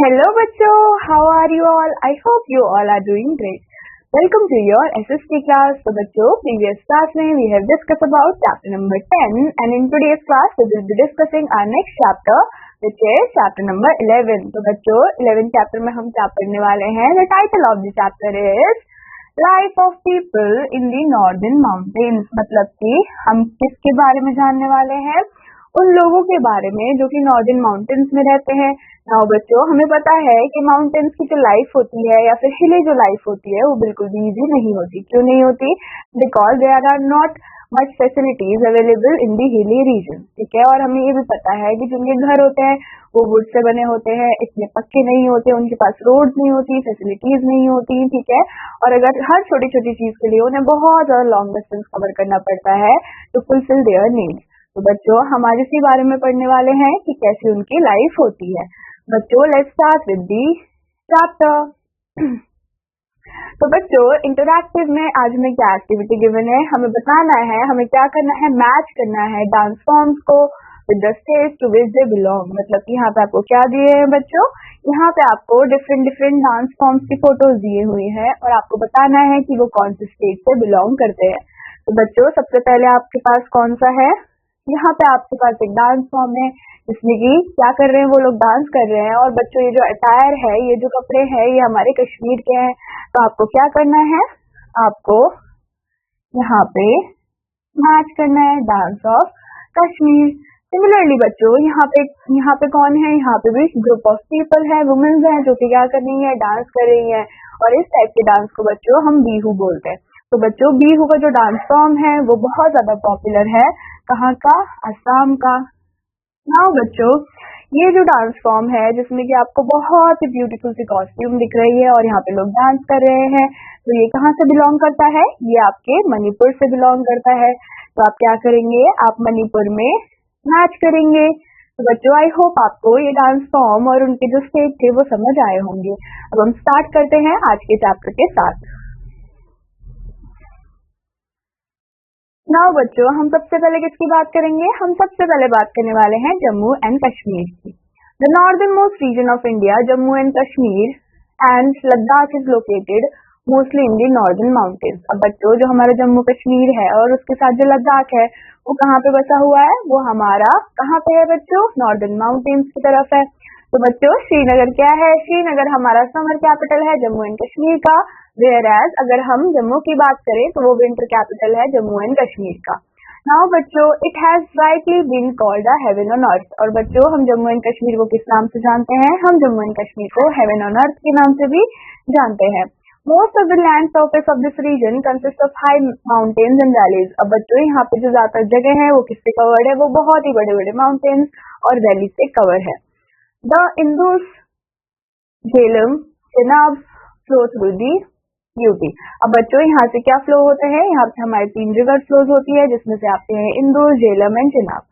Hello बच्चों, how are you all? I hope you all are doing great. Welcome to your SST class. So बच्चों, previous class में we have discussed about chapter number 10 and in today's class we will be discussing our next chapter which is chapter number 11. तो बच्चों 11th chapter में हम क्या पढ़ने वाले हैं? The title of the chapter is Life of People in the Northern Mountains. मतलब कि हम किसके बारे में जानने वाले हैं? उन लोगों के बारे में जो कि नॉर्दर्न माउंटेन्स में रहते हैं। नाउ बच्चों, हमें पता है कि माउंटेन्स की जो लाइफ होती है या फिर हिली जो लाइफ होती है वो बिल्कुल भी इजी नहीं होती। क्यों नहीं होती? Because there are not much facilities available in the hilly region. ठीक है, और हमें ये भी पता है कि जिनके घर होते हैं वो वुड से बने होते हैं, इतने पक्के नहीं होते, उनके पास रोड नहीं होती, फैसिलिटीज नहीं होती। ठीक है, और अगर हर छोटी छोटी चीज के लिए उन्हें बहुत ज्यादा लॉन्ग डिस्टेंस कवर करना पड़ता है टू फुलफिल देयर नीड्स। तो बच्चों, हम आज इसी बारे में पढ़ने वाले हैं कि कैसे उनकी लाइफ होती है। बच्चों, let's start with the chapter. तो बच्चों, इंटरैक्टिव में आज हमें क्या एक्टिविटी गिवन है? हमें बताना है, हमें क्या करना है, मैच करना है डांस फॉर्म्स को with the state to which they belong. मतलब कि यहाँ पे आपको क्या दिए हैं बच्चों? यहाँ पे आपको डिफरेंट डिफरेंट डांस फॉर्म्स की फोटोज दिए हुई है और आपको बताना है कि वो कौन से स्टेट से बिलोंग करते हैं। तो बच्चों, सबसे पहले आपके पास कौन सा है? यहाँ पे आपके पास एक डांस फॉर्म है जिसमें कि क्या कर रहे हैं, वो लोग डांस कर रहे हैं। और बच्चों, ये जो अटायर है, ये जो कपड़े हैं, ये हमारे कश्मीर के हैं। तो आपको क्या करना है? आपको यहाँ पे मैच करना है डांस ऑफ कश्मीर। सिमिलरली बच्चों, यहाँ पे कौन है? यहाँ पे भी ग्रुप ऑफ पीपल है, वुमेन्स हैं जो कि क्या कर रही है, डांस कर रही है। और इस टाइप के डांस को बच्चों हम बिहू बोलते हैं। तो बच्चों, बिहू का जो डांस फॉर्म है वो बहुत ज्यादा पॉपुलर है। कहाँ का? असम का। नाउ बच्चों, ये जो डांस फॉर्म है जिसमें कि आपको बहुत ही ब्यूटीफुल सी कॉस्ट्यूम दिख रही है और यहाँ पे लोग डांस कर रहे हैं, तो ये कहाँ से बिलोंग करता है? ये आपके मणिपुर से बिलोंग करता है। तो आप क्या करेंगे? आप मणिपुर में मैच करेंगे। तो बच्चों, आई होप आपको ये डांस फॉर्म और उनके जो स्टेप थे वो समझ आए होंगे। अब हम स्टार्ट करते हैं आज के चैप्टर के साथ। नाउ बच्चों, हम सबसे पहले किसकी बात करेंगे? हम सबसे पहले बात करने वाले हैं जम्मू एंड कश्मीर की। The northern most region of India, Jammu and Kashmir and Ladakh is located mostly in the northern mountains. अब बच्चों, जो हमारा जम्मू कश्मीर है और उसके साथ जो लद्दाख है वो कहाँ पे बसा हुआ है? वो हमारा कहाँ पे है बच्चों? नॉर्दर्न माउंटेन्स की तरफ है। तो बच्चों, श्रीनगर क्या है? श्रीनगर हमारा समर कैपिटल है जम्मू एंड कश्मीर का। Whereas अगर हम जम्मू की बात करें तो वो विंटर कैपिटल है जम्मू एंड कश्मीर का। नाउ बच्चों, it has rightly been called the heaven on earth. और बच्चों, हम जम्मू एंड कश्मीर को किस नाम से जानते हैं? हम जम्मू एंड कश्मीर को हेवन ऑन अर्थ के नाम से भी जानते हैं। Most of the land surface of this region consist of high mountains and valleys. अब बच्चों, यहाँ पे जो ज्यादातर जगह है वो किससे कवर्ड है? वो बहुत ही बड़े बड़े माउंटेन्स और वैली से कवर है। The Indus, Jhelum, Chenab flow through the UP. अब बच्चों, यहाँ से क्या फ्लो होते हैं? यहाँ पे हमारी 3 रिवर फ्लोज होती है जिसमें से आते हैं Indus, Jhelum and Chenab.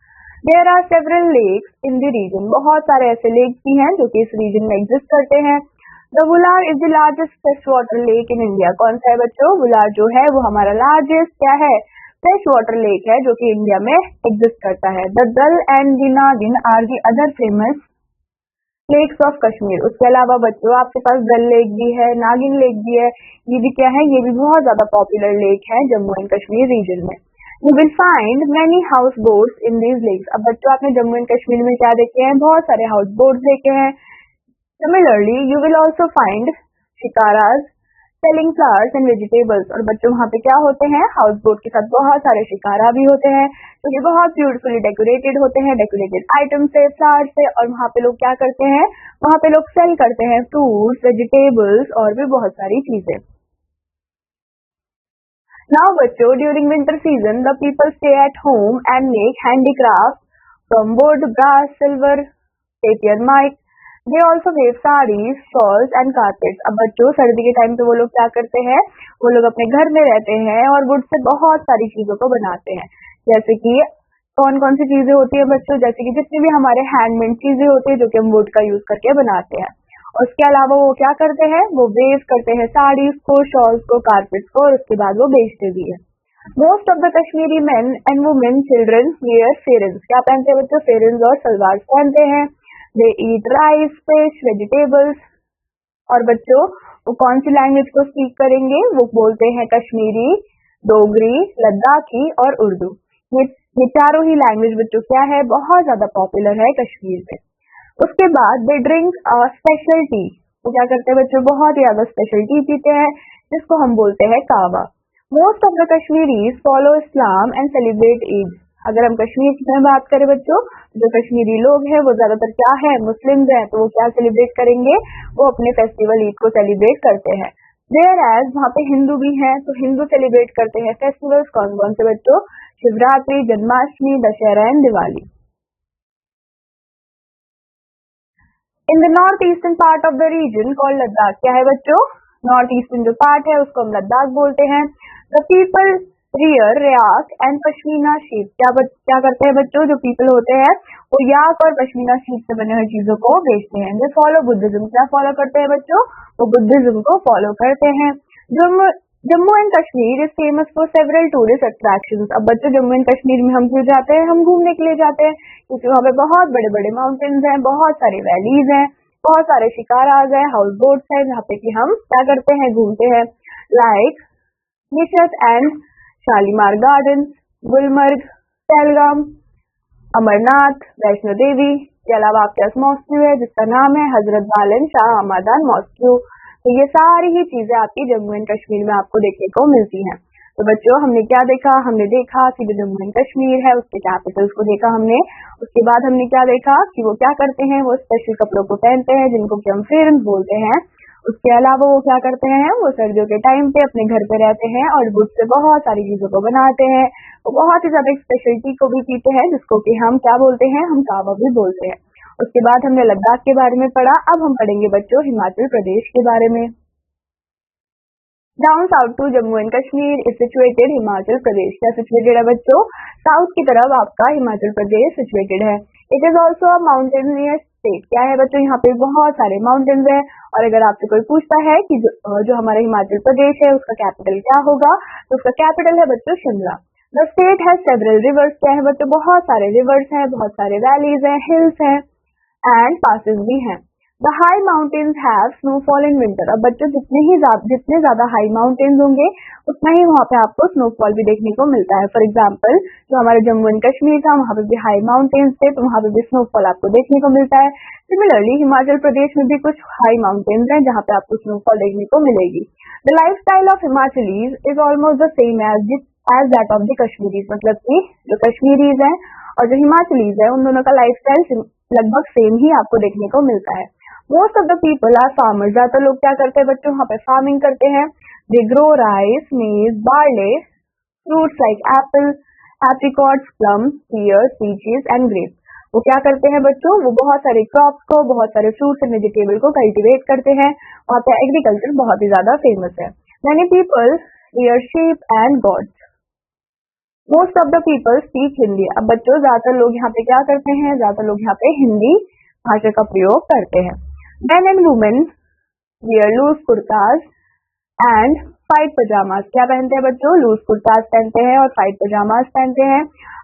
There are several lakes in the region. बहुत सारे ऐसे लेक्स भी हैं जो कि इस रीजन में एग्जिस्ट करते हैं। The Wular is the largest fresh water lake in India. कौन सा है बच्चों? वुलार जो है वो हमारा लार्जेस्ट क्या है? फ्रेश वाटर लेक है जो कि इंडिया में एग्जिस्ट करता है। The Dal and the Nagin are the other famous lakes of Kashmir. उसके अलावा बच्चों, आपके पास दल लेक भी है, नागिन लेक भी है। ये भी क्या है? ये भी बहुत ज्यादा पॉपुलर लेक है जम्मू एंड कश्मीर रीजन में। You will find many house boats in these lakes. अब बच्चों, आपने जम्मू एंड कश्मीर में क्या देखे हैं? बहुत सारे हाउस बोट्स देखे हैं। Similarly you will also find shikaras selling flowers and vegetables. और बच्चों, वहाँ पे क्या होते हैं? हाउस बोट के साथ बहुत सारे शिकारा भी होते हैं तो ये बहुत ब्यूटीफुली डेकोरेटेड होते हैं, डेकोरेटेड आइटम से, फ्लावर से। और वहाँ पे लोग क्या करते हैं? वहाँ पे लोग सेल करते हैं फ्रूट्स, वेजिटेबल्स और भी बहुत सारी चीजें। नाउ बच्चों, during winter season the people stay at home and make handicraft from wood, brass, silver, papier mache. They also weave saris, shawls and carpets. अब बच्चों, सर्दी के टाइम पे वो लोग क्या करते हैं? वो लोग अपने घर में रहते हैं और वुड से बहुत सारी चीजों को बनाते हैं। जैसे कि कौन कौन सी चीजें होती है बच्चों? जैसे कि जितनी भी हमारे हैंडमेड चीजें होती है जो कि हम वुड का यूज करके बनाते हैं। उसके अलावा वो क्या करते हैं? वो वेव करते हैं साड़ीज को, शॉल्स को, कारपेट्स को और उसके बाद वो बेचते भी है। Most of the Kashmiri men and women children wear pherans. क्या पहनते हैं बच्चों? फेरन्स और सलवार पहनते हैं। They eat rice, fish, vegetables. और बच्चों वो कौन सी लैंग्वेज को स्पीक करेंगे? वो बोलते हैं कश्मीरी, डोगरी, लद्दाखी और उर्दू। ये चारों ही लैंग्वेज बच्चों क्या है, बहुत ज्यादा पॉपुलर है कश्मीर में। उसके बाद दे ड्रिंक स्पेशल टी। वो क्या करते हैं बच्चों, बहुत ही ज्यादा स्पेशल टी पीते हैं जिसको हम बोलते हैं कावा। Most of the Kashmiris follow Islam and celebrate Eid. अगर हम कश्मीर में बात करें बच्चों, जो कश्मीरी लोग हैं वो ज्यादातर क्या है, मुस्लिम हैं, तो वो क्या सेलिब्रेट करेंगे, वो अपने फेस्टिवल ईद को सेलिब्रेट करते हैं। वेयर एज वहाँ पे हिंदू भी हैं, तो हिंदू सेलिब्रेट करते हैं फेस्टिवल्स कौन कौन से बच्चों, Shivratri, Janmashtami, Dussehra and Diwali. In the north eastern part of the reason called Ladakh, क्या है बच्चों, नॉर्थ ईस्टर्न जो पार्ट है उसको हम लद्दाख बोलते हैं। The people rear yak and pashmina sheep. क्या करते हैं बच्चों, जो पीपल होते हैं वो याक और पश्मीना शीप से बने हुए चीजों को बेचते हैं। They follow Buddhism. क्या फॉलो करते हैं बच्चों, वो बुद्धिज्म को फॉलो करते हैं। Jammu and Kashmir is famous for several tourist attractions. अब बच्चों जम्मू एंड कश्मीर में हम क्यों जाते हैं, हम घूमने के लिए जाते हैं, क्योंकि वहाँ पे बहुत बड़े बड़े माउंटेन्स हैं, बहुत सारी वैलीज हैं, बहुत सारे शिकाराज हैं, हाउस बोट्स हैं, जहाँ पे कि हम क्या करते हैं, घूमते हैं। Like Nishat and Shalimar garden, Gulmarg, Pahalgam, Amarnath, Vaishno Devi. के अलावा आपके पास मॉस्क्यू है जिसका नाम है हजरत बालन शाह हमादान मॉस्क्यू। तो ये सारी ही चीजें आपकी जम्मू एंड कश्मीर में आपको देखने को मिलती हैं। तो बच्चों हमने क्या देखा, हमने देखा कि जो जम्मू एंड कश्मीर है उसके कैपिटल्स को देखा हमने। उसके बाद हमने क्या देखा कि वो क्या करते हैं, वो स्पेशल कपड़ों को पहनते हैं जिनको कि हम फेरन बोलते हैं। उसके अलावा वो क्या करते हैं, वो सर्दियों के टाइम पे अपने घर पे रहते हैं और गुड़ से बहुत सारी चीजों को बनाते हैं। वो बहुत ही ज्यादा स्पेशलिटी को भी पीते हैं जिसको कि हम क्या बोलते हैं, हम कावा भी बोलते हैं। उसके बाद हमने लद्दाख के बारे में पढ़ा। अब हम पढ़ेंगे बच्चों हिमाचल प्रदेश के बारे में। Down south to Jammu and Kashmir is situated Himachal Pradesh. क्या सिचुएटेड है बच्चों, साउथ की तरफ आपका हिमाचल प्रदेश सिचुएटेड है। It is also a mountainous state. क्या है बच्चों, यहाँ पे बहुत सारे माउंटेन्स हैं। और अगर आपसे कोई पूछता है कि जो हमारा हिमाचल प्रदेश है उसका कैपिटल क्या होगा, तो उसका कैपिटल है बच्चों Shimla. The state has several reverse. क्या है बच्चों, बहुत सारे रिवर्स हैं, बहुत सारे वैलीज हैं, हिल्स हैं एंड पासेस भी हैं। The high mountains have snowfall in winter. अब बच्चों जितने ज्यादा हाई माउंटेन्स होंगे उतना ही वहाँ पे आपको स्नोफॉल भी देखने को मिलता है। फॉर एग्जाम्पल जो हमारे जम्मू एंड कश्मीर था वहाँ पे भी हाई माउंटेन्स थे, तो वहाँ पे भी स्नोफॉल आपको देखने को मिलता है। सिमिलरली हिमाचल प्रदेश में भी कुछ हाई माउंटेन्स हैं जहाँ पे आपको स्नोफॉल देखने को मिलेगी। The life style of Himachalis is almost the same as that of the Kashmiris. मतलब कि जो कश्मीरीज हैं और जो हिमाचलीज है उन दोनों का लाइफ स्टाइल लगभग सेम ही आपको देखने को मिलता है। Most of the people are farmers. ज्यादातर लोग क्या करते हैं बच्चों, वहाँ पे फार्मिंग करते हैं। They grow rice, maize, barley, fruits like apple, apricots, plum, pears, peaches and grapes. वो क्या करते हैं बच्चों, वो बहुत सारे क्रॉप्स को, बहुत सारे फ्रूट्स एंड वेजिटेबल को कल्टीवेट करते हैं। वहाँ पे एग्रीकल्चर बहुत ही ज्यादा फेमस है। Many people rear sheep and goats. Most of the people speak Hindi. अब बच्चों ज्यादातर लोग यहाँ पे क्या करते हैं, ज्यादातर लोग यहाँ पे हिंदी भाषा का प्रयोग करते हैं। Men and women wear loose kurtas and fight pyjamas. क्या पहनते हैं बच्चों, लूज कुर्ताज पहनते हैं और फाइट पजामाज पहनते हैं।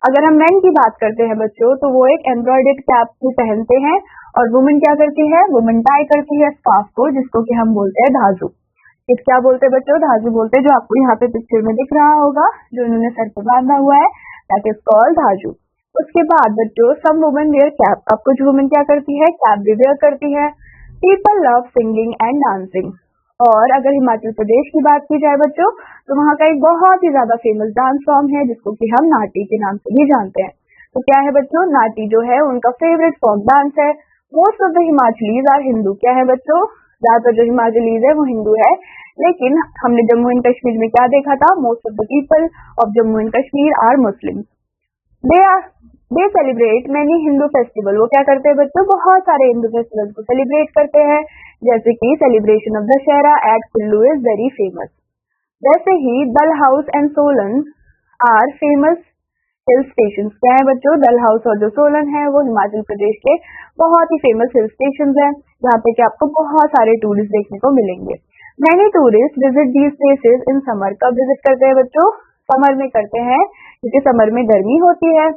अगर हम मेन की बात करते हैं बच्चों तो वो एक एम्ब्रॉयडर्ड कैप भी पहनते हैं। और वुमेन क्या करती है, वुमेन टाई करती है स्कार्फ को जिसको कि हम बोलते हैं धाजू। इस क्या बोलते हैं बच्चों, धाजू बोलते हैं, जो आपको यहाँ पे पिक्चर में दिख रहा होगा जो इन्होंने सर पे बांधा हुआ है, दैट इज कॉल्ड धाजू। उसके बाद बच्चों सम वुमेन वेयर कैप। अब कुछ वुमेन क्या करती है, कैप भी वेयर करती है। People love singing and dancing. और अगर हिमाचल प्रदेश की बात की जाए बच्चों तो वहाँ का एक बहुत ही ज्यादा फेमस डांस फॉर्म है जिसको कि हम नाटी के नाम से भी जानते हैं। तो क्या है बच्चों, नाटी जो है उनका फेवरेट फोक डांस है। Most of the Himachalis are Hindu. क्या है बच्चों, ज्यादातर जो हिमाचलीज है वो हिंदू है। लेकिन हमने जम्मू एंड कश्मीर में क्या देखा था, most of the people of Jammu and Kashmir are Muslim. They celebrate many Hindu festival. वो क्या करते हैं बच्चों, बहुत सारे हिंदू फेस्टिवल्स को सेलिब्रेट करते हैं, जैसे कि celebration of Dussehra at Kullu is very famous. वैसे ही Dalhousie and Solan are famous hill station. क्या है बच्चों, डल हाउस और जो सोलन है वो हिमाचल प्रदेश के बहुत ही फेमस हिल स्टेशन है जहाँ पे कि आपको बहुत सारे टूरिस्ट देखने को मिलेंगे। Many tourist visit these places in summer. कब विजिट करते हैं बच्चों, समर में करते हैं क्योंकि समर में गर्मी होती है।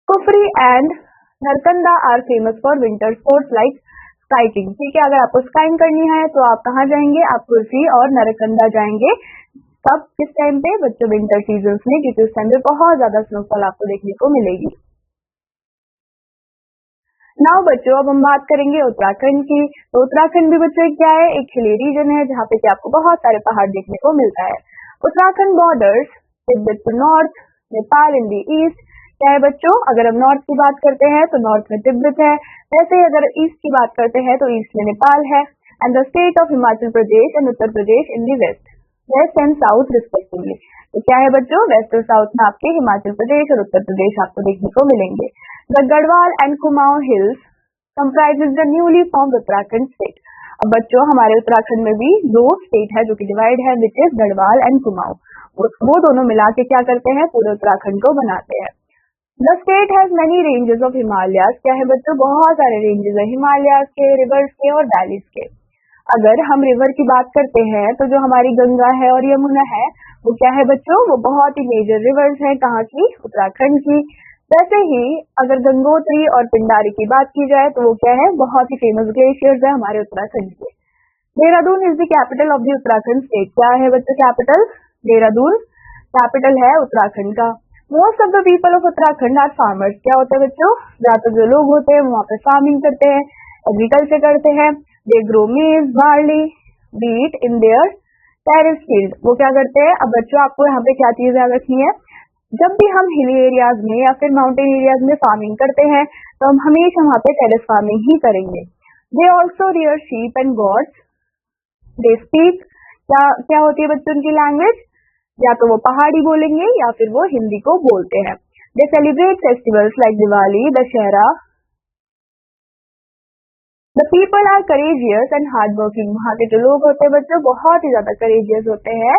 Kufri and Narkanda are famous for winter sports like skiing. ठीक है, अगर आपको स्काइंग करनी है तो आप कहाँ जाएंगे, आप कुर्सी और नरकंदा जाएंगे। कब, किस टाइम पे बच्चों, विंटर सीजन में, क्योंकि उस टाइम पे बहुत ज्यादा स्नोफॉल आपको देखने को मिलेगी। नाउ बच्चों अब हम बात करेंगे उत्तराखंड की। तो उत्तराखंड भी बच्चों क्या है, एक हिली रीजन है जहाँ पे कि आपको बहुत सारे पहाड़ देखने को मिलता है। Uttarakhand borders Tibet to north, Nepal in the east. क्या है बच्चों, अगर हम नॉर्थ की बात करते हैं तो नॉर्थ में तिब्बत है, वैसे ही अगर ईस्ट की बात करते हैं तो ईस्ट में नेपाल है। And the state of Himachal Pradesh and Uttar Pradesh in the west and south respectively. तो क्या है बच्चों, वेस्ट और साउथ में आपके हिमाचल प्रदेश और उत्तर प्रदेश आपको देखने को मिलेंगे। The Garhwal and Kumaon hills comprises the newly formed Uttarakhand state. अब बच्चों हमारे उत्तराखंड में भी दो स्टेट है जो कि डिवाइड है, which is Garhwal and Kumaon. वो दोनों मिला के क्या करते हैं, पूरे उत्तराखंड को बनाते हैं। The state has many ranges of Himalayas. क्या है बच्चों, बहुत सारे रेंजेस है हिमालयाज के, रिवर्स के और वैलीज के। अगर हम रिवर की बात करते हैं तो जो हमारी गंगा है और यमुना है वो क्या है बच्चों, वो बहुत ही मेजर रिवर्स है, कहाँ की, उत्तराखंड की। वैसे ही अगर गंगोत्री और पिंडारी की बात की जाए तो वो क्या है, बहुत ही फेमस ग्लेशियर्स है हमारे उत्तराखंड के। Dehradun is the capital of the Uttarakhand state. क्या है बच्चों कैपिटल, देहरादून कैपिटल है उत्तराखंड का। Most of the people of Uttarakhand are farmers. क्या होता है बच्चों, ज्यादातर जो लोग होते हैं वहाँ पे फार्मिंग करते हैं, एग्रीकल्चर करते हैं। दे ग्रो मेज, barley, wheat in their terrace field. वो क्या करते हैं, अब बच्चों आपको यहाँ पे क्या चीज याद रखनी है, जब भी हम हिली एरियाज में या फिर माउंटेन एरियाज में फार्मिंग करते हैं तो हम हमेशा वहाँ पे टेरेस फार्मिंग ही करेंगे। They also rear sheep and goats. They speak, क्या क्या होती है बच्चों उनकी लैंग्वेज, या तो वो पहाड़ी बोलेंगे या फिर वो हिंदी को बोलते हैं। They celebrate festivals like Diwali, Dussehra. The people are courageous and hard working. वहाँ के जो लोग होते हैं बच्चों बहुत ही ज्यादा करेजियस होते हैं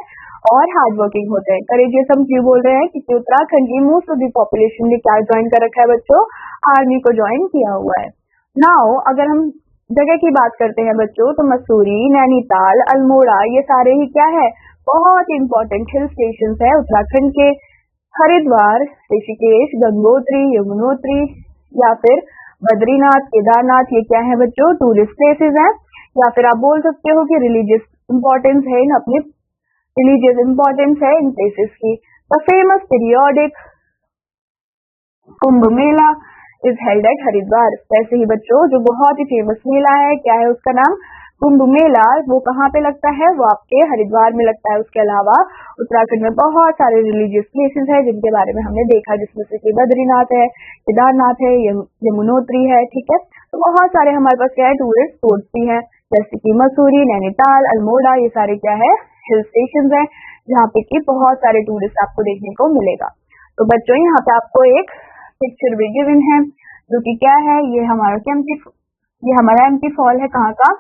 और हार्ड वर्किंग होते हैं। करेजियस हम क्यों बोल रहे हैं, क्योंकि उत्तराखंड की मोस्ट ऑफ द पॉपुलेशन ने क्या ज्वाइन कर रखा है बच्चों, आर्मी को ज्वाइन किया हुआ है। नाउ अगर हम जगह की बात करते हैं बच्चों तो मसूरी, नैनीताल, अल्मोड़ा, ये सारे ही क्या है, बहुत इंपॉर्टेंट हिल स्टेशन है उत्तराखंड के। हरिद्वार, ऋषिकेश, गंगोत्री, यमुनोत्री या फिर बद्रीनाथ, केदारनाथ, ये क्या है बच्चों, टूरिस्ट प्लेसेस हैं। या फिर आप बोल सकते हो कि रिलीजियस इंपॉर्टेंस है इन अपने रिलीजियस इंपॉर्टेंस है इन प्लेसेस की। The famous periodic Kumbh Mela is held at Haridwar. वैसे ही बच्चों जो बहुत ही फेमस मेला है, क्या है उसका नाम, कुंभ मेला, वो कहाँ पे लगता है, वो आपके हरिद्वार में लगता है। उसके अलावा उत्तराखंड में बहुत सारे रिलीजियस प्लेसेस है जिनके बारे में हमने देखा, जिसमें से कि बद्रीनाथ है, केदारनाथ है, यमुनोत्री है। ठीक है, तो बहुत सारे हमारे पास क्या है, टूरिस्ट स्पॉट्स भी है, जैसे कि मसूरी, नैनीताल, अल्मोड़ा, ये सारे क्या है, हिल स्टेशन है जहाँ पे कि बहुत सारे टूरिस्ट आपको देखने को मिलेगा। तो बच्चों यहाँ पे आपको एक पिक्चर भी गिवन है जो कि क्या है, ये हमारा एम्प्टी फॉल है, कहाँ का,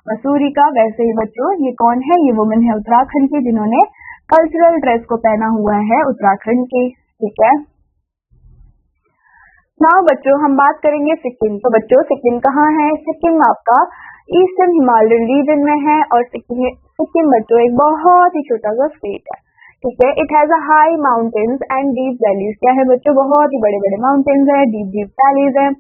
मसूरी का। वैसे ही बच्चों ये कौन है, ये वुमेन है उत्तराखंड की जिन्होंने कल्चरल ड्रेस को पहना हुआ है उत्तराखंड की। ठीक है, नाउ बच्चों हम बात करेंगे सिक्किम। तो बच्चों सिक्किम कहाँ है, सिक्किम आपका ईस्टर्न हिमालयन रीजन में है और सिक्किम बच्चों एक बहुत ही छोटा सा स्टेट है। ठीक है, it has a high mountains and deep valleys. क्या है बच्चों, बहुत ही बड़े बड़े माउंटेन्स है, डीप डीप वैलीज है।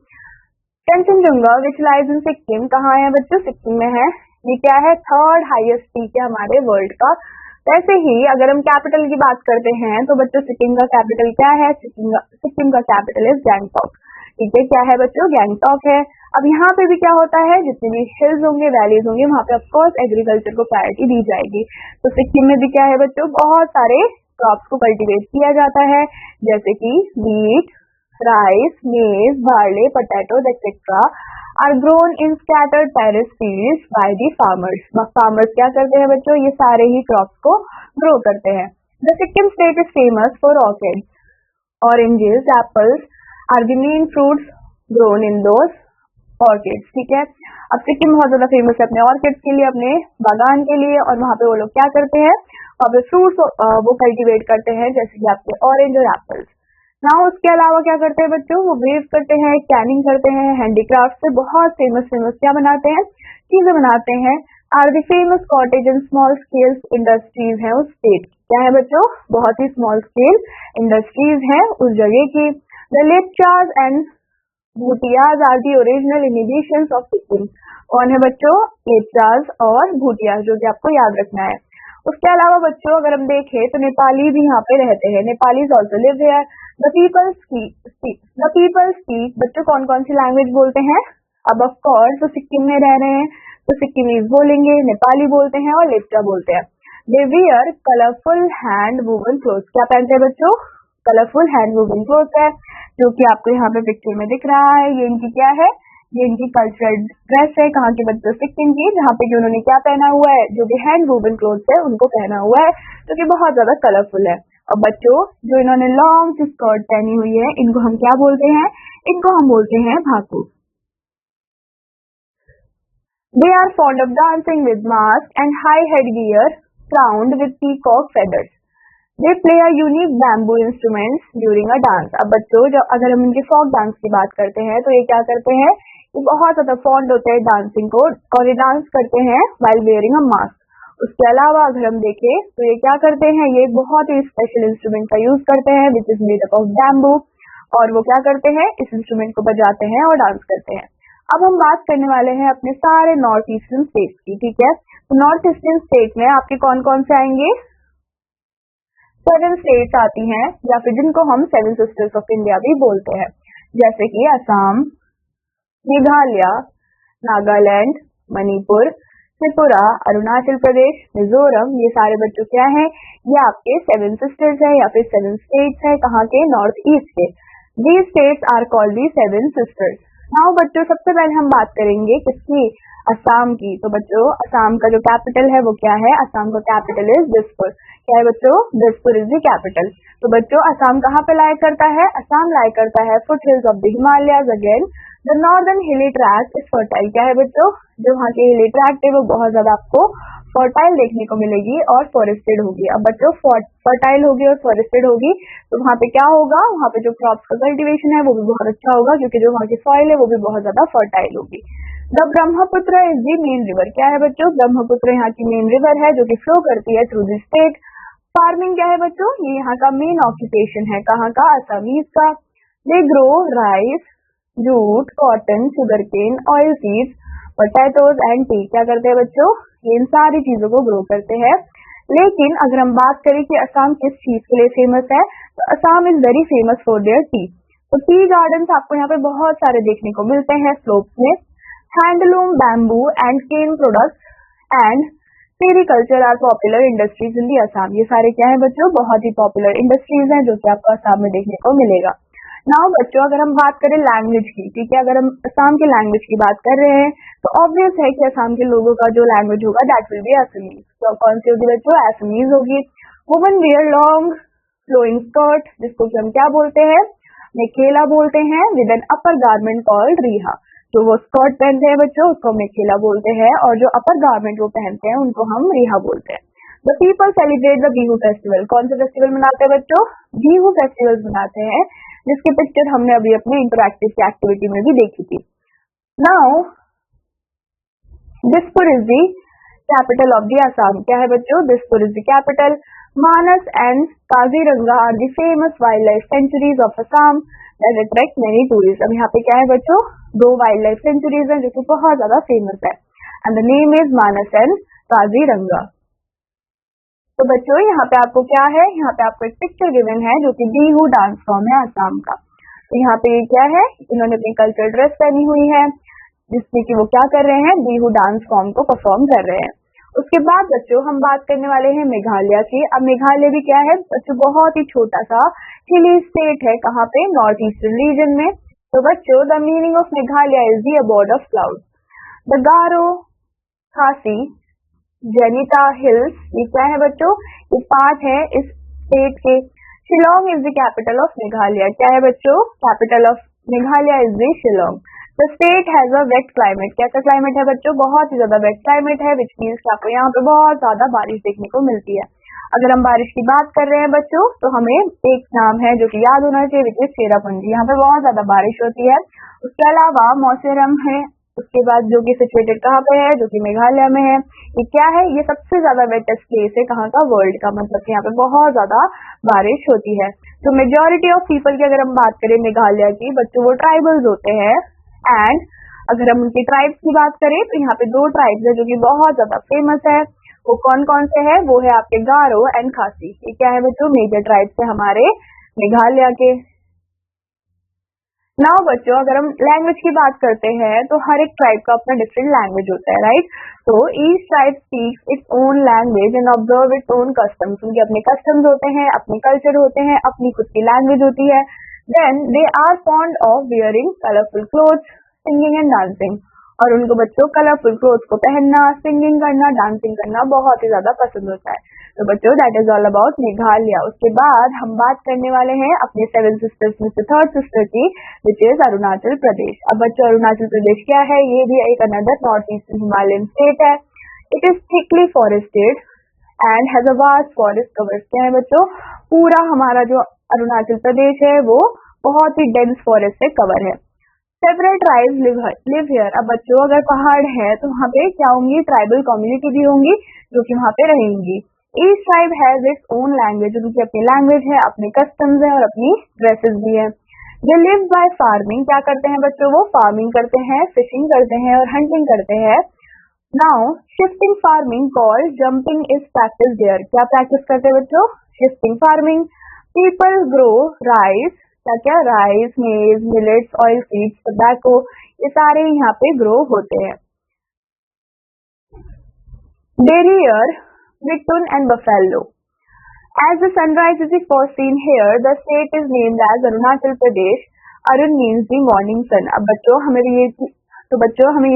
Kanchenjunga which lies in Sikkim, कहाँ है बच्चों, सिक्किम में है। ये क्या है, थर्ड हाईएस्ट पीक है हमारे वर्ल्ड का। वैसे ही अगर हम कैपिटल की बात करते हैं तो बच्चों सिक्किम का कैपिटल क्या है, सिक्किम का कैपिटल इज गैंगटॉक। ठीक है, क्या है बच्चों, गैंगटॉक है। अब यहाँ पे भी क्या होता है, जितने भी हिल्स होंगे, वैलीज होंगे, वहाँ पे ऑफकोर्स एग्रीकल्चर को प्रायोरिटी दी जाएगी। तो सिक्किम में भी क्या है बच्चों, बहुत सारे क्रॉप्स को कल्टीवेट किया जाता है, जैसे कि wheat, rice, maize, barley, potatoes etcetera are grown in scattered terrace fields by the farmers. Farmers क्या करते हैं बच्चों, ये सारे ही क्रॉप्स को ग्रो करते हैं। The Sikkim state is famous for orchids, oranges, apples are the main fruits grown in those orchids. ठीक है, अब सिक्किम बहुत ज्यादा फेमस है अपने ऑर्किड्स के लिए, अपने बागान के लिए, और वहाँ पे वो लोग क्या करते हैं, वहाँ पे फ्रूट्स वो कल्टीवेट करते हैं, जैसे कि आपके ऑरेंज और एप्पल्स। ना उसके अलावा क्या करते हैं बच्चों, वो वेव करते हैं, कैनिंग करते हैं, हैंडीक्राफ्ट से बहुत फेमस क्या बनाते हैं, चीजें बनाते हैं। Are the famous cottage and small scale industries है उस स्टेट। क्या है बच्चों, बहुत ही स्मॉल स्केल इंडस्ट्रीज है उस जगह की। The Lepchas and Bhutias are the original inhabitants of Sikkim. कौन है बच्चों? लेप्चाज और भूटियाज, जो कि आपको याद रखना है। उसके अलावा बच्चों अगर हम देखें तो नेपाली भी यहाँ पे रहते हैं। Nepalese also live here. The people speak बच्चों कौन कौन सी लैंग्वेज बोलते हैं? अब ऑफ कोर्स तो सिक्किम में रह रहे हैं तो सिक्किमीज बोलेंगे, नेपाली बोलते हैं और लेप्चा बोलते हैं। They wear colourful hand woven cloth. क्या पहनते हैं बच्चों? कलरफुल हैंड वूवन क्लोथ है, जो कि आपको यहाँ पे पिक्चर में दिख रहा है। ये इनकी क्या है? ये इनकी कल्चरल ड्रेस है। कहाँ के बच्चों? सिक्किम की, जहाँ पे कि उन्होंने क्या पहना हुआ है? जो भी हैंड वूवन क्लोथ है उनको पहना हुआ है, जो कि बहुत ज्यादा कलरफुल है। और बच्चों जो इन्होंने लॉन्ग सी स्कर्ट पहनी हुई है, इनको हम क्या बोलते हैं? इनको हम बोलते हैं भाकू। They are fond of dancing with masks and high headgear crowned with peacock feathers. They play a unique bamboo instruments during a dance. अब बच्चों जब अगर हम इनके फोक डांस की बात करते हैं तो ये क्या करते हैं? ये बहुत ज्यादा फॉन्ड होते हैं डांसिंग को और ये डांस करते हैं while wearing a mask. उसके अलावा अगर हम देखें तो ये क्या करते हैं? ये बहुत ही स्पेशल इंस्ट्रूमेंट का यूज करते हैं which is made up of bamboo, और वो क्या करते हैं? इस इंस्ट्रूमेंट को बजाते हैं और डांस करते हैं। अब हम बात करने वाले हैं अपने सारे नॉर्थ ईस्टर्न स्टेट्स की, ठीक है? तो नॉर्थ ईस्टर्न स्टेट में आपके कौन कौन से आएंगे? 7 स्टेट्स आती हैं, या फिर जिनको हम 7 सिस्टर्स ऑफ इंडिया भी बोलते हैं, जैसे कि असम, मेघालय, नागालैंड, मणिपुर, त्रिपुरा, अरुणाचल प्रदेश, मिजोरम। ये सारे बच्चों क्या हैं? ये आपके 7 सिस्टर्स है या फिर 7 स्टेट्स है। कहाँ के? नॉर्थ ईस्ट के। These states are called the 7 sisters. Now बच्चों सबसे पहले हम बात करेंगे किसकी? असम की। तो बच्चों असम का जो कैपिटल है वो क्या है? असम का कैपिटल इज दिसपुर। क्या है बच्चों? Dispur is the capital. तो बच्चों असम कहाँ पे लाई करता है? असम लाई करता है foot hills of the Himalayas. Again the northern हिली ट्रैक्ट इज फर्टाइल। क्या है बच्चों? जो वहाँ के हिली ट्रैक्ट है वो बहुत ज्यादा आपको फर्टाइल देखने को मिलेगी और फॉरेस्टेड होगी। अब बच्चों फर्टाइल होगी और फॉरेस्टेड होगी तो वहाँ पे क्या होगा? वहाँ पे जो क्रॉप्स का कल्टीवेशन है वो भी बहुत अच्छा होगा, क्योंकि जो वहाँ की सॉइल है वो भी बहुत ज्यादा फर्टाइल होगी। The Brahmaputra is the main river. क्या है बच्चों? ब्रह्मपुत्र यहाँ की मेन रिवर है जो कि फ्लो करती है थ्रू द स्टेट। फार्मिंग क्या है बच्चों? ये यहाँ का मेन ऑक्यूपेशन है। कहाँ का? असमीज का। They grow rice, jute, cotton, sugar cane, oil seeds, potatoes and tea. क्या करते हैं बच्चों? ये इन सारी चीजों को ग्रो करते हैं। लेकिन अगर हम बात करें कि असम किस चीज के लिए फेमस है, तो Assam is very famous for their T. तो टी गार्डन्स आपको यहाँ पे बहुत सारे देखने को मिलते हैं स्लोप्स में। Handloom, bamboo and cane products and sericulture are popular industries in the Assam. ये सारे क्या है बच्चों? बहुत ही पॉपुलर इंडस्ट्रीज हैं जो कि आपको असम में देखने को मिलेगा। नाउ बच्चों अगर हम बात करें लैंग्वेज की, ठीक है, अगर हम असम की लैंग्वेज की बात कर रहे हैं तो ऑब्वियस है कि असम के लोगों का जो लैंग्वेज होगा दैट विल बी असमीज। तो कौन सी होगी बच्चों? असमीज होगी। Women wear long flowing skirt, जिसको कि हम क्या बोलते हैं? मेखेला बोलते हैं, with an upper garment called riha. जो वो स्कर्ट पहनते हैं बच्चों उसको मेखेला बोलते हैं, और जो अपर गारमेंट वो पहनते हैं उनको हम रिहा बोलते हैं। The people celebrate the Bihu festival. कौन सा फेस्टिवल मनाते हैं बच्चों? बिहू फेस्टिवल मनाते हैं, जिसकी पिक्चर हमने अभी अपने इंटरैक्टिव की एक्टिविटी में भी देखी थी। Now Dispur is the capital of the Assam. क्या है बच्चों? Dispur is the capital. Manas and Kaziranga are the famous wild life sanctuaries of Assam that attract many tourist. अब यहाँ पे क्या है बच्चों? 2 वाइल्ड लाइफ सेंचुरीज हैं जो कि बहुत ज्यादा फेमस है, and the name is Manas and Kaziranga. तो बच्चों यहाँ पे आपको क्या है? यहाँ पे आपको एक पिक्चर गिवन है जो कि बिहू डांस फॉर्म है असम का। तो यहाँ पे क्या है? इन्होंने अपनी कल्चरल ड्रेस पहनी हुई है जिसमें कि वो क्या कर रहे हैं? बिहू डांस फॉर्म को परफॉर्म कर रहे हैं। उसके बाद बच्चों हम बात करने वाले हैं मेघालय की। अब मेघालय भी क्या है बच्चों? बहुत ही छोटा सा हिली स्टेट है। कहाँ पे? नॉर्थ ईस्टर्न रीजन में। तो बच्चों the meaning of Meghalaya is the abode of cloud. The Garo, Khasi, Jaintia hills, ये क्या है बच्चों? ये पार्ट है इस स्टेट के। Shillong is the capital of Meghalaya. क्या है बच्चों? Capital of Meghalaya is the Shillong. The state has a wet climate. कैसा क्लाइमेट है बच्चों? बहुत ही ज्यादा वेट क्लाइमेट है, विच मीन्स आपको यहाँ पे बहुत ज्यादा बारिश देखने को मिलती है। अगर हम बारिश की बात कर रहे हैं बच्चों तो हमें एक नाम है जो कि याद होना चाहिए, विच इज चेरापूंजी। यहाँ पे बहुत ज्यादा बारिश होती है। उसके अलावा मौसम है उसके बाद जो कि सिचुएटेड कहाँ पे है, जो कि मेघालय में है। ये क्या है, ये सबसे ज्यादा वेटेस्ट प्लेस है कहाँ का, वर्ल्ड का, मतलब कि यहाँ पे बहुत ज्यादा बारिश होती है। तो मेजोरिटी ऑफ पीपल की अगर हम बात करें मेघालय की, बच्चों वो ट्राइबल्स होते हैं। एंड अगर हम उनकी ट्राइब्स की बात करें तो यहाँ पे 2 ट्राइब्स है जो कि बहुत ज्यादा फेमस है। वो कौन कौन से है, वो है आपके गारो एंड खासी। ये क्या है बच्चों, मेजर ट्राइब्स है हमारे मेघालय के। नाउ बच्चों अगर हम लैंग्वेज की बात करते हैं तो हर एक ट्राइब का अपना डिफरेंट लैंग्वेज होता है, राइट। तो each tribe speaks its own language and observe its own customs. उनके अपने कस्टम्स होते हैं, अपने कल्चर होते हैं, अपनी खुद की लैंग्वेज होती है। Then they are fond of wearing colourful clothes, singing and dancing. और उनको बच्चों कलरफुल क्लोथ्स को पहनना, सिंगिंग करना, डांसिंग करना बहुत ही ज्यादा पसंद होता है। तो बच्चों that is all about Meghalaya. उसके बाद हम बात करने वाले हैं अपने 7 सिस्टर्स में से 3rd सिस्टर की, विच इज अरुणाचल प्रदेश। अब बच्चों अरुणाचल प्रदेश क्या है, ये भी एक another north eastern Himalayan state है। It is thickly forested and has a vast forest covers. क्या है बच्चों, पूरा हमारा जो अरुणाचल प्रदेश है वो बहुत ही डेंस फॉरेस्ट से कवर है। Several tribes live here. अब बच्चों अगर पहाड़ है तो वहाँ पे क्या होंगी, ट्राइबल कम्युनिटी भी होंगी जो कि वहाँ पे रहेंगी। Each tribe has its own language. उनकी अपनी लैंग्वेज है, अपने कस्टम्स है और अपनी ड्रेसेस भी है। They live by farming. क्या करते हैं बच्चों, वो फार्मिंग करते हैं, फिशिंग करते हैं और हंटिंग करते हैं। Now shifting farming called jumping is practice there. क्या प्रैक्टिस करते हैं बच्चों, shifting farming. People grow rice. क्या क्या, राइस, मेज, मिलेट्स, ऑयल सीड्स, टोबैको, ये सारे यहाँ पे ग्रो होते हैं। Darier Bittern and buffalo. As the sunrise is the first seen here, the state is named as Arunachal Pradesh. Arun means the morning sun. अब बच्चों हमें ये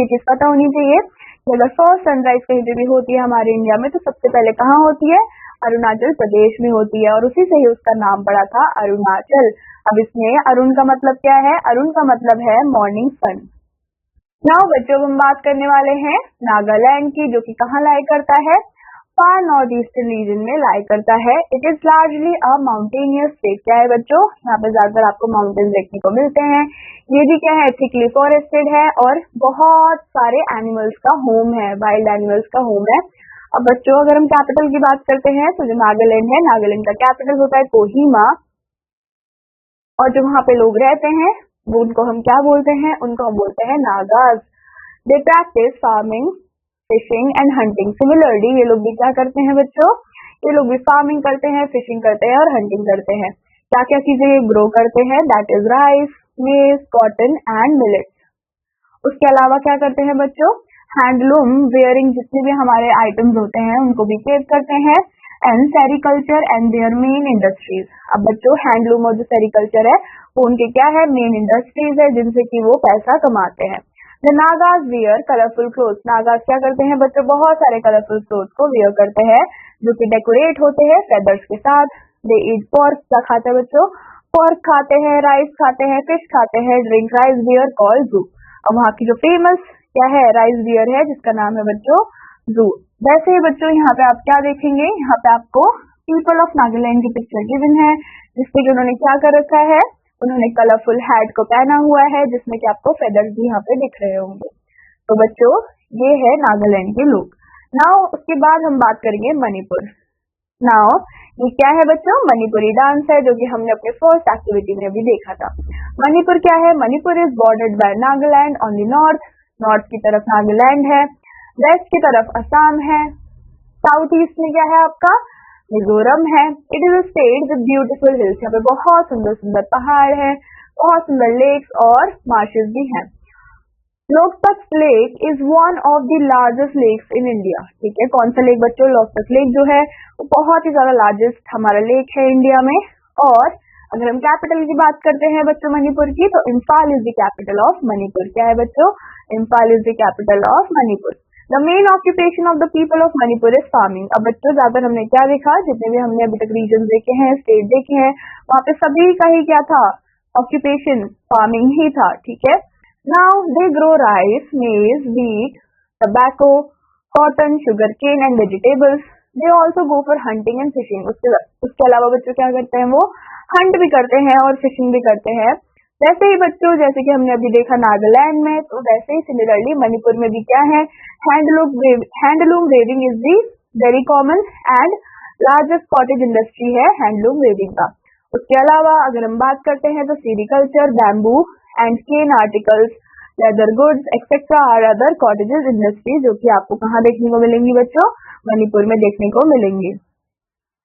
चीज पता होनी चाहिए कि अगर फर्स्ट सनराइज कहीं पे भी होती है हमारे इंडिया में तो सबसे पहले कहाँ होती है, अरुणाचल प्रदेश में होती है। और उसी से ही उसका नाम पड़ा था अरुणाचल। अब इसमें अरुण का मतलब क्या है, अरुण का मतलब है मॉर्निंग सन। नाउ बच्चों हम बात करने वाले हैं नागालैंड की, जो कि कहाँ लाई करता है, फार नॉर्थ ईस्टर्न रीजन में लाई करता है। It is largely a mountainous state. क्या है बच्चों, यहाँ पे ज्यादातर आपको माउंटेन्स देखने को मिलते हैं। ये भी क्या है, थिकली फॉरेस्टेड है और बहुत सारे एनिमल्स का होम है, वाइल्ड एनिमल्स का होम है। अब बच्चों अगर हम कैपिटल की बात करते हैं तो जो नागालैंड है, नागालैंड का कैपिटल होता है कोहिमा। और जो वहाँ पे लोग रहते हैं वो उनको हम क्या बोलते हैं, उनको हम बोलते हैं Nagas. They practise farming, fishing and hunting. Similarly ये लोग भी क्या करते हैं बच्चों, ये लोग भी फार्मिंग करते हैं, फिशिंग करते हैं और हंटिंग करते हैं। क्या क्या चीजें ग्रो करते हैं, दैट इज राइस, मेज, कॉटन एंड मिलेट। उसके अलावा क्या करते हैं बच्चों, हैंडलूम, वेयरिंग, जितने भी हमारे आइटम्स होते हैं उनको भी केयर करते हैं। And sericulture and their main industries. अब बच्चों हैंडलूम और जो सेरिकल्चर है वो उनके क्या है, मेन इंडस्ट्रीज है जिनसे कि वो पैसा कमाते हैं। The Nagas wear colorful clothes. Nagas क्या करते हैं बच्चों, बहुत सारे कलरफुल क्लोथ को वेयर करते हैं जो कि डेकोरेट होते हैं फेदर्स के साथ। They eat pork. क्या खाते हैं बच्चों, pork खाते हैं, राइस खाते हैं, फिश खाते हैं, ड्रिंक राइस बियर कॉल्ड जू। अब वहाँ की जो फेमस क्या है, राइस बियर है जिसका नाम है बच्चों जू। वैसे ही बच्चों यहाँ पे आप क्या देखेंगे, यहाँ पे आपको पीपल ऑफ नागालैंड की पिक्चर गिवन है जिसपे कि उन्होंने क्या कर रखा है, उन्होंने कलरफुल हैट को पहना हुआ है जिसमें कि आपको फेदर्स भी यहाँ पे दिख रहे होंगे। तो बच्चों ये है नागालैंड के लोग। नाउ उसके बाद हम बात करेंगे मणिपुर। नाउ ये क्या है बच्चों, मणिपुरी डांस है जो कि हमने अपने फर्स्ट एक्टिविटी में भी देखा था। मणिपुर क्या है, Manipur is bordered by Nagaland on the north. North की तरफ नागालैंड है, वेस्ट की तरफ असम है, साउथ ईस्ट में क्या है आपका मिजोरम है। It is a state with beautiful hills. यहाँ पे बहुत सुंदर सुंदर पहाड़ है, बहुत सुंदर लेक्स और मार्शेस भी हैं। Loktak lake is one of the largest lakes in India. ठीक है, कौन सा लेक बच्चों, लोकतक लेक जो है वो बहुत ही ज्यादा लार्जेस्ट हमारा लेक है इंडिया में। और अगर हम कैपिटल की बात करते हैं बच्चों मणिपुर की, तो Imphal is the capital of Manipur. क्या है बच्चों, Imphal is the capital of Manipur. The main occupation of the people of Manipur is farming. अब बच्चों ज्यादातर हमने क्या देखा, जितने भी हमने अभी तक रीजन देखे हैं, स्टेट देखे हैं, वहाँ पे सभी का ही क्या था, ऑक्यूपेशन फार्मिंग ही था। ठीक है, now they grow rice, maize, wheat, tobacco, cotton, sugar cane and vegetables. They also go for hunting and fishing. उसके अलावा बच्चों क्या करते हैं, वो हंट भी करते हैं और फिशिंग भी करते हैं। वैसे ही बच्चों जैसे कि हमने अभी देखा नागालैंड में, तो वैसे ही सिमिलरली मणिपुर में भी क्या है, handloom weaving is the very common and largest cottage industry है हैंडलूम वेविंग का। उसके अलावा अगर हम बात करते हैं तो sericulture, bamboo and cane articles, leather goods etcetera are other cottages industry, जो कि आपको कहाँ देखने को मिलेंगी बच्चों, मणिपुर में देखने को मिलेंगी।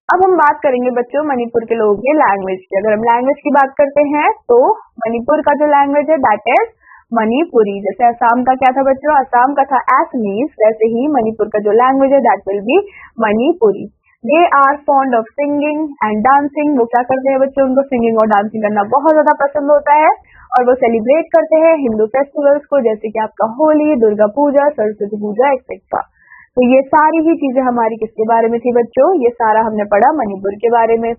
अब हम बात करेंगे बच्चों मणिपुर के लोगों के लैंग्वेज की। अगर हम लैंग्वेज की बात करते हैं तो मणिपुर का जो लैंग्वेज है दैट इज मणिपुरी। जैसे असम का क्या था बच्चों, असम का था असमीज, वैसे ही मणिपुर का जो लैंग्वेज है that will be Manipuri. They are fond of singing and dancing. वो क्या करते हैं बच्चों, उनको सिंगिंग और डांसिंग करना बहुत ज्यादा पसंद होता है और वो सेलिब्रेट करते हैं हिंदू फेस्टिवल्स को, जैसे कि आपका होली, दुर्गा पूजा, सरस्वती पूजा एक्सेट्रा। तो ये सारी ही चीजें हमारी किसके बारे में थी बच्चों, ये सारा हमने पढ़ा मणिपुर के बारे में।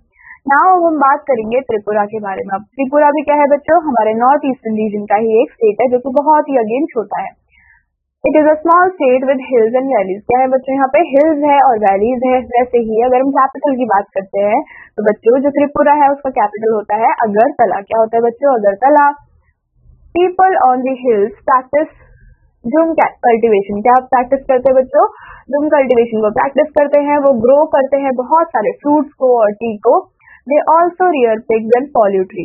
नाउ हम बात करेंगे त्रिपुरा के बारे में। अब त्रिपुरा भी क्या है बच्चों, हमारे नॉर्थ ईस्टर्न रीजन का ही एक स्टेट है जो कि बहुत ही अगेन छोटा है। It is a small state with hills and valleys. क्या है बच्चों, यहाँ पे हिल्स है और वैलीज है। वैसे ही अगर हम कैपिटल की बात करते हैं तो बच्चों जो त्रिपुरा है उसका कैपिटल होता है अगरतला। क्या होता है बच्चों, Agartala. People on the hills practice zoom cultivation. क्या आप प्रैक्टिस करते हैं बच्चों, जूम कल्टीवेशन को प्रैक्टिस करते हैं। वो ग्रो करते हैं बहुत सारे फ्रूट्स को और टी को। दे also rear pigs and poultry.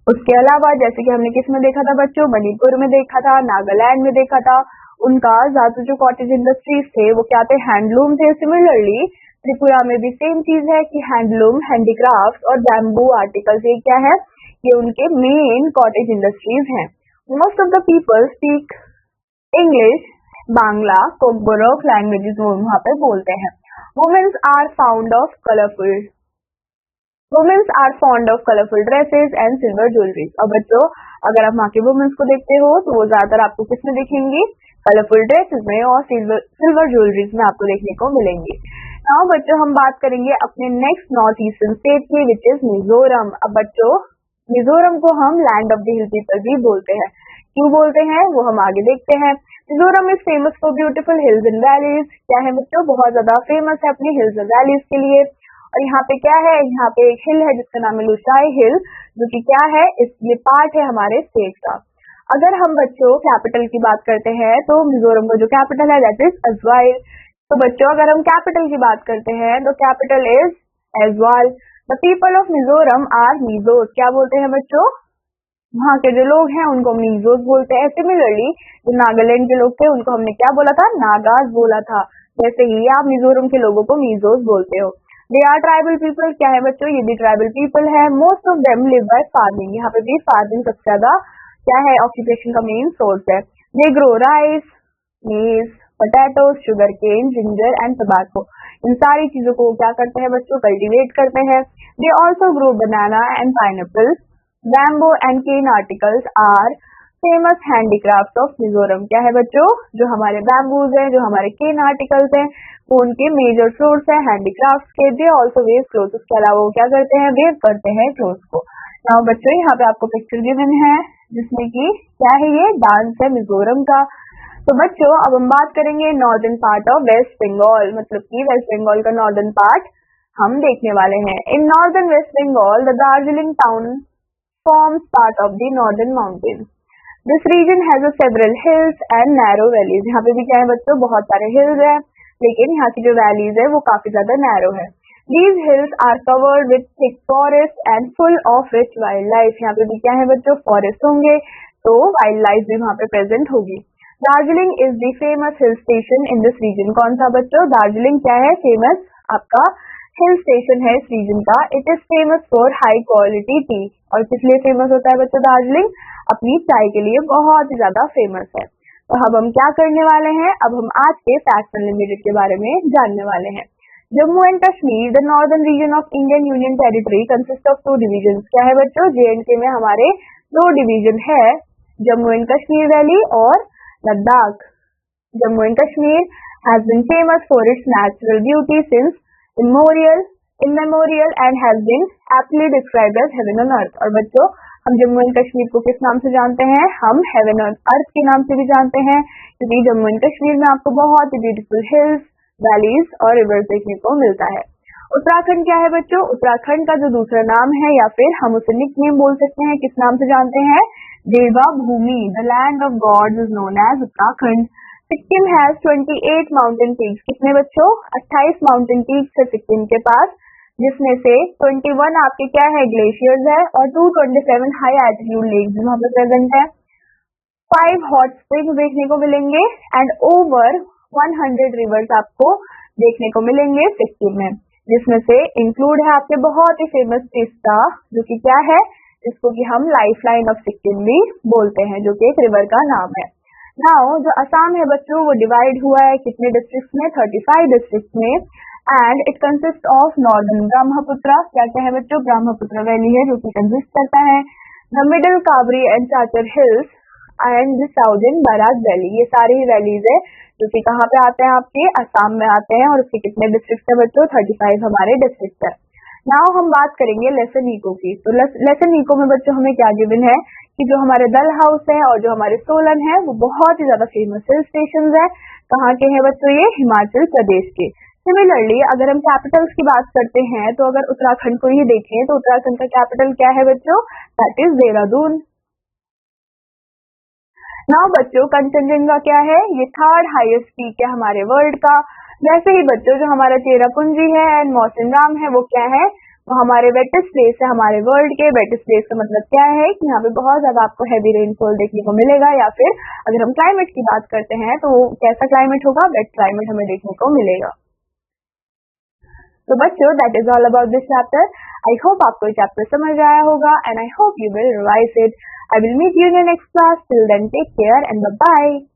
उसके अलावा जैसे कि हमने किस में देखा था बच्चों, मणिपुर में देखा था, नागालैंड में देखा था, उनका ज्यादा जो कॉटेज इंडस्ट्रीज थे वो क्या थे, हैंडलूम थे। सिमिलरली त्रिपुरा में भी सेम चीज है कि हैंडलूम, हैंडीक्राफ्ट और बैम्बू आर्टिकल्स, ये क्या है, ये उनके मेन कॉटेज इंडस्ट्रीज हैं। Most of the people speak English, Bangla, Kokborok languages वो वहाँ पे बोलते हैं। Womens are found of colourful womens are fond of colourful dresses and silver jewelleries. और बच्चों अगर आप वहाँ के वुमेन्स को देखते हो तो वो ज्यादातर आपको किसमें दिखेंगी, कलरफुल ड्रेसेस में और सिल्वर ज्वेलरीज में आपको देखने को मिलेंगी। नाउ बच्चों हम बात करेंगे अपने नेक्स्ट नॉर्थ ईस्टर्न स्टेट की विच इज मिजोरम। अब बच्चों मिजोरम को हम land of the hill people भी बोलते हैं। क्यों बोलते हैं वो हम आगे देखते हैं। Mizoram is famous for beautiful hills and valleys. क्या है बच्चों, बहुत ज्यादा फेमस है अपनी हिल्स और वैलीज के लिए। और यहाँ पे क्या है, यहाँ पे एक हिल है जिसका नाम है लुसाई हिल, जो कि क्या है, ये पार्ट है हमारे स्टेट का। अगर हम बच्चों कैपिटल की बात करते हैं तो मिजोरम का जो कैपिटल है दैट इज अजवाल। तो बच्चों अगर हम कैपिटल की बात करते हैं तो capital is Aizawl. The people of Mizoram are Mizos. क्या बोलते हैं बच्चों, वहाँ के जो लोग हैं उनको मिजोस बोलते हैं। सिमिलरली जो नागालैंड के लोग थे उनको हमने क्या बोला था, नागाज बोला था। जैसे ही आप मिजोरम के लोगों को मिजोस बोलते हो। They are tribal people. क्या है बच्चों, ये भी ट्राइबल पीपल है। Most of them live by farming. यहाँ पे भी फार्मिंग सबसे ज्यादा क्या है, ऑक्यूपेशन का मेन सोर्स है। They grow rice, maize, potatoes, sugar cane, ginger and tobacco. इन सारी चीजों को क्या करते हैं बच्चों, कल्टीवेट करते हैं। They also grow banana and pineapple. Bamboo and cane articles are famous handicraft of Mizoram. क्या है बच्चों, जो हमारे बैम्बूज हैं, जो हमारे केन आर्टिकल्स हैं, वो उनके मेजर सोर्स है हैंडीक्राफ्ट के। दे ऑल्सो वेव क्लोथ। उसके अलावा वो क्या करते हैं, वेव करते हैं क्लोथ को। नाउ बच्चों यहाँ पे आपको पिक्चर गिवन है जिसमें कि क्या है, ये डांस है मिजोरम का। तो बच्चों अब हम बात करेंगे northern part of West Bengal, मतलब कि वेस्ट बंगाल का नॉर्दर्न पार्ट हम देखने वाले हैं। In northern West Bengal the Darjeeling town forms part of the northern mountains. This region has several hills and narrow valleys. यहाँ पे भी क्या है बच्चों, बहुत सारे हिल्स है, लेकिन यहाँ की जो वैलीज है वो काफी ज्यादा नैरो है। These hills are covered with thick forest and full of rich wildlife। यहाँ पे भी क्या है बच्चों, फॉरेस्ट होंगे तो वाइल्ड लाइफ भी वहाँ पे प्रेजेंट होगी। Darjeeling is the famous hill station in this region. कौन सा बच्चों, दार्जिलिंग क्या है, फेमस आपका हिल स्टेशन है इस रीजन का। It is famous for high quality T. और किस लिए फेमस होता है बच्चों दार्जिलिंग, अपनी चाय के लिए बहुत ही ज्यादा फेमस है। तो अब हम क्या करने वाले हैं, अब हम आज के फैक्ट्स अनलिमिटेड के बारे में जानने वाले हैं। Jammu and Kashmir the northern region of Indian union territory consist of 2 division. क्या है बच्चों, JNK में हमारे 2 डिवीजन है, जम्मू एंड कश्मीर वैली और Ladakh. Jammu and Kashmir has been famous for its natural beauty since immemorial and has been aptly described as heaven on earth। और बच्चों हम जम्मू एंड कश्मीर को किस नाम से जानते हैं, हम हेवन ऑन अर्थ के नाम से भी जानते हैं, क्योंकि जम्मू एंड कश्मीर में आपको बहुत ही ब्यूटीफुल हिल्स, वैलीज और रिवर्स देखने को मिलता है। उत्तराखंड क्या है बच्चों? उत्तराखंड का जो दूसरा नाम है या फिर हम उसे निक नेम बोल सकते हैं, किस नाम से जानते हैं? Deva Bhumi. The land of gods is known as Uttarakhand. Sikkim has 28 mountain peaks. कितने बच्चों? 28 माउंटेन पीक्स है सिक्किम के पास, जिसमें से 21 आपके क्या है? ग्लेशियर्स है, और 227 हाई एल्टीट्यूड लेक्स वहां पर प्रेजेंट है। 5 हॉट स्प्रिंग्स देखने को मिलेंगे एंड ओवर 100 रिवर्स आपको देखने को मिलेंगे सिक्किम में, जिसमें से इंक्लूड है आपके बहुत ही फेमस तीस्ता, जो कि क्या है? जिसको कि हम लाइफ लाइन ऑफ सिक्किम भी बोलते हैं, जो कि एक रिवर का नाम है। नाउ जो असम है बच्चों, वो डिवाइड हुआ है कितने डिस्ट्रिक्ट में? 35 डिस्ट्रिक्ट में, and it consist of northern Brahmaputra. क्या क्या है बच्चों? ब्रह्मपुत्र वैली है जो कि कंसिस्ट करता है द मिडिल काबरी and Cachar hills and the southern Barak valley. ये सारी वैलीज है जो कि कहाँ पे आते हैं? आपके असम में आते हैं। और उसके कितने डिस्ट्रिक्ट है बच्चों? 35 हमारे डिस्ट्रिक्ट है। नाउ हम बात करेंगे लेसन इको की। तो लेसन इको में बच्चों हमें क्या गिवन है कि जो हमारे डल हाउस है और जो हमारे सोलन है वो बहुत ही ज्यादा फेमस हिल स्टेशन है। कहाँ के हैं बच्चों? ये हिमाचल प्रदेश के। सिमिलरली अगर हम कैपिटल्स की बात करते हैं, तो अगर उत्तराखंड को ही देखें तो उत्तराखंड का कैपिटल क्या है बच्चों? That is Dehradun. नाउ बच्चों कंचनजंगा क्या है? ये थर्ड हाईएस्ट पीक है हमारे वर्ल्ड का। वैसे ही बच्चों जो हमारा चेरापूंजी है एंड मौसिनराम है वो क्या है? वो हमारे वेटेस्ट प्लेस है हमारे वर्ल्ड के। वेटेस्ट प्लेस का मतलब क्या है कि यहाँ पे बहुत ज्यादा आपको हैवी रेनफॉल देखने को मिलेगा, या फिर अगर हम क्लाइमेट की बात करते हैं तो कैसा क्लाइमेट होगा? वेट क्लाइमेट हमें देखने को मिलेगा। तो बच्चों that is all about this chapter. I hope आपको ये चैप्टर समझ आया होगा and I hope you will revise it. I will meet you in the next class. Till then, take care and bye-bye.